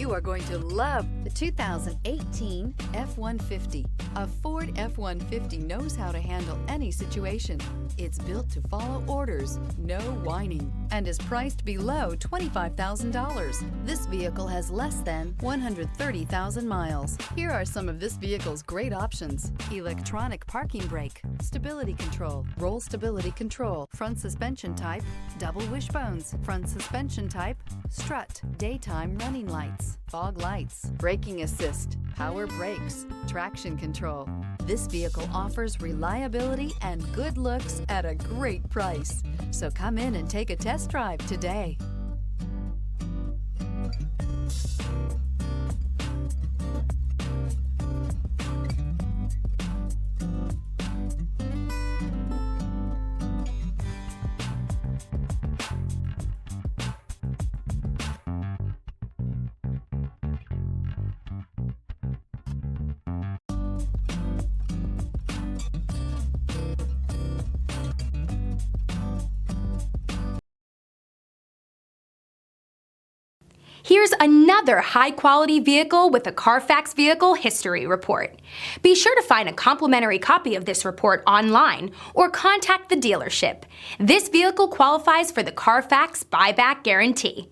You are going to love the 2018 F-150. A Ford F-150 knows how to handle any situation. It's built to follow orders, no whining, and is priced below $25,000. This vehicle has less than 130,000 miles. Here are some of this vehicle's great options: electronic parking brake, stability control, roll stability control, front suspension type, double wishbones, front suspension type, strut, daytime running lights, fog lights, braking assist, power brakes, traction control. This vehicle offers reliability and good looks at a great price. So come in and take a test drive today. Here's another high-quality vehicle with a Carfax Vehicle History Report. Be sure to find a complimentary copy of this report online or contact the dealership. This vehicle qualifies for the Carfax Buyback Guarantee.